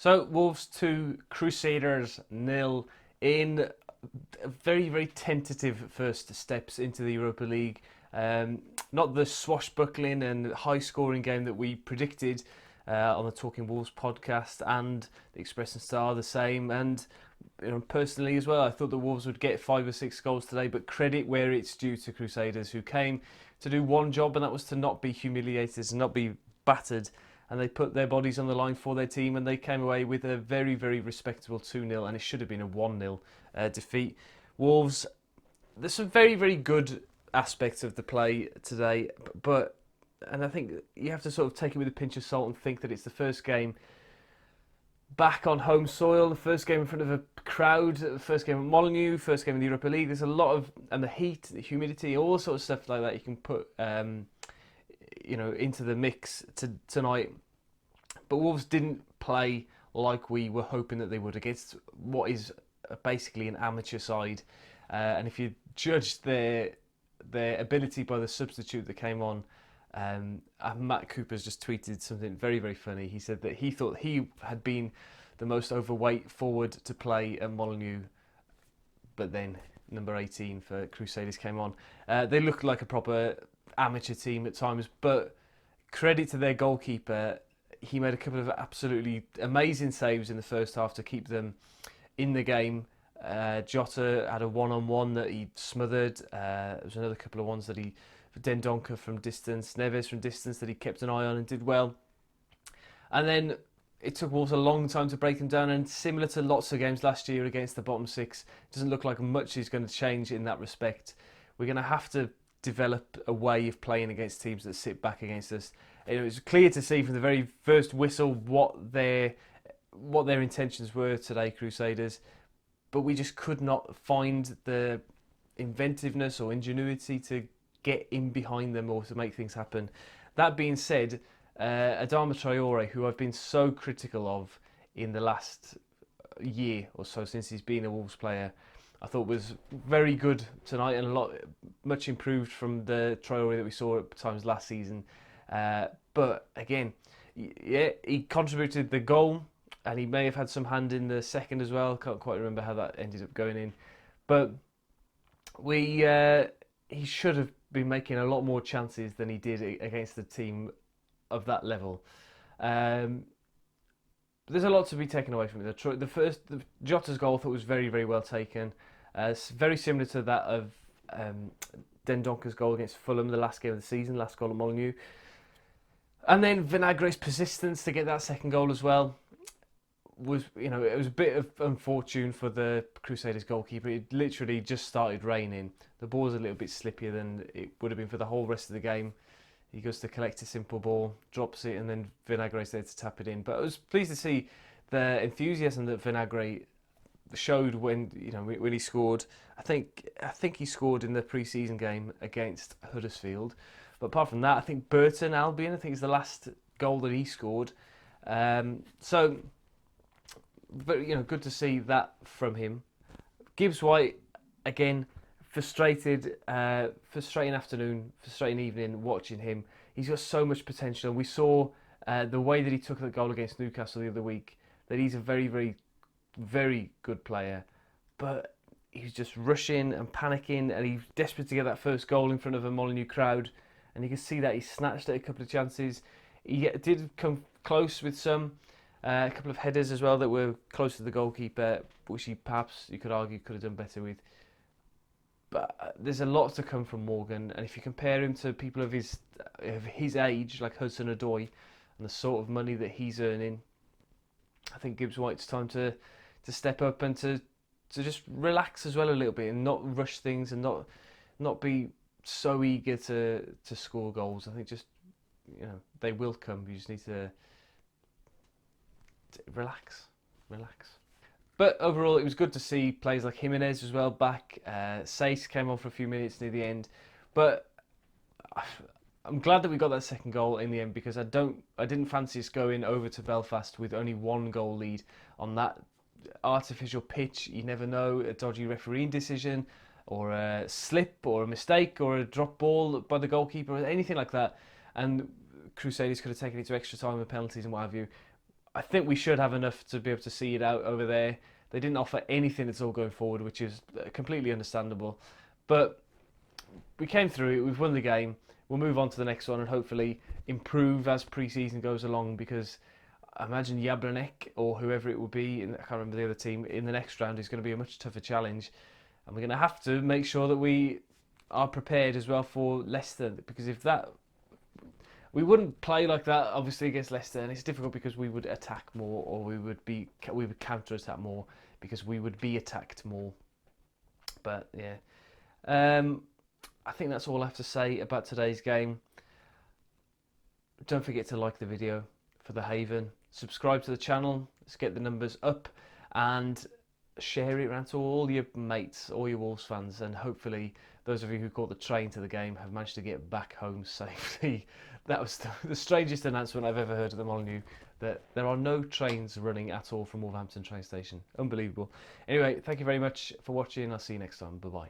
So Wolves 2, Crusaders nil in very, very tentative first steps into the Europa League. Not the swashbuckling and high-scoring game that we predicted on the Talking Wolves podcast, and the Express and Star the same. And personally as well, I thought the Wolves would get 5 or 6 goals today, but credit where it's due to Crusaders, who came to do one job, and that was to not be humiliated and not be battered. And they put their bodies on the line for their team, and they came away with a very, very respectable 2-0, and it should have been a 1-0 defeat. Wolves, there's some very, very good aspects of the play today, and I think you have to sort of take it with a pinch of salt and think that it's the first game back on home soil, the first game in front of a crowd, the first game at Molineux, first game in the Europa League. There's a lot of, and the heat, the humidity, all sorts of stuff like that you can put into the mix tonight. But Wolves didn't play like we were hoping that they would against what is basically an amateur side. And if you judge their ability by the substitute that came on, Matt Cooper's just tweeted something very, very funny. He said that he thought he had been the most overweight forward to play at Molineux, but then number 18 for Crusaders came on. They looked like a proper amateur team at times, but credit to their goalkeeper. He made a couple of absolutely amazing saves in the first half to keep them in the game. Jota had a one-on-one that he smothered. There was another couple of ones that he, Dendoncker from distance, Neves from distance, that he kept an eye on and did well. And then it took Wolves a long time to break them down, and similar to lots of games last year against the bottom six, it doesn't look like much is going to change in that respect. We're going to have to develop a way of playing against teams that sit back against us. It was clear to see from the very first whistle what their intentions were today, Crusaders, but we just could not find the inventiveness or ingenuity to get in behind them or to make things happen. That being said, Adama Traore, who I've been so critical of in the last year or so since he's been a Wolves player, I thought was very good tonight, and much improved from the Traore that we saw at times last season. But again, yeah, he contributed the goal, and he may have had some hand in the second as well. Can't quite remember how that ended up going in, but he should have been making a lot more chances than he did against a team of that level. There's a lot to be taken away from it. The Jota's goal I thought was very, very well taken. Very similar to that of Dendoncker's goal against Fulham, the last game of the season, last goal at Molineux. And then Vinagre's persistence to get that second goal as well was, it was a bit of unfortune for the Crusaders goalkeeper. It literally just started raining. The ball was a little bit slippier than it would have been for the whole rest of the game. He goes to collect a simple ball, drops it, and then Vinagre's there to tap it in. But I was pleased to see the enthusiasm that Vinagre showed when he scored. I think he scored in the pre-season game against Huddersfield. But apart from that, I think Burton Albion, I think is the last goal that he scored. So, but good to see that from him. Gibbs White, again, frustrating afternoon, frustrating evening watching him. He's got so much potential. We saw the way that he took the goal against Newcastle the other week, that he's a very, very, very good player. But he's just rushing and panicking, and he's desperate to get that first goal in front of a Molineux crowd. And you can see that he snatched at a couple of chances. He did come close with some. A couple of headers as well that were close to the goalkeeper, which he perhaps, you could argue, could have done better with. But there's a lot to come from Morgan, and if you compare him to people of his age, like Hudson-Odoi, and the sort of money that he's earning, I think Gibbs White's time to step up and to just relax as well a little bit, and not rush things, and not be so eager to score goals. I think just they will come. You just need to relax. But overall, it was good to see players like Jimenez as well back. Sace came on for a few minutes near the end, but I'm glad that we got that second goal in the end, because I didn't fancy us going over to Belfast with only one goal lead on that artificial pitch. You never know, a dodgy refereeing decision, or a slip, or a mistake, or a drop ball by the goalkeeper, or anything like that, and Crusaders could have taken it to extra time and penalties and what have you. I think we should have enough to be able to see it out over there. They didn't offer anything at all going forward, which is completely understandable. But we came through it. We've won the game. We'll move on to the next one and hopefully improve as pre-season goes along, because I imagine Jablanek or whoever it will be, I can't remember the other team, in the next round is going to be a much tougher challenge. And we're going to have to make sure that we are prepared as well for Leicester, because if that... We wouldn't play like that, obviously, against Leicester, and it's difficult because we would attack more, or we would counter-attack more because we would be attacked more. But yeah, I think that's all I have to say about today's game. Don't forget to like the video for the Haven, subscribe to the channel, let's get the numbers up, and share it around to all your mates, all your Wolves fans, and hopefully those of you who caught the train to the game have managed to get back home safely. That was the strangest announcement I've ever heard at the Molineux, that there are no trains running at all from Wolverhampton train station. Unbelievable. Anyway, thank you very much for watching. I'll see you next time. Bye-bye.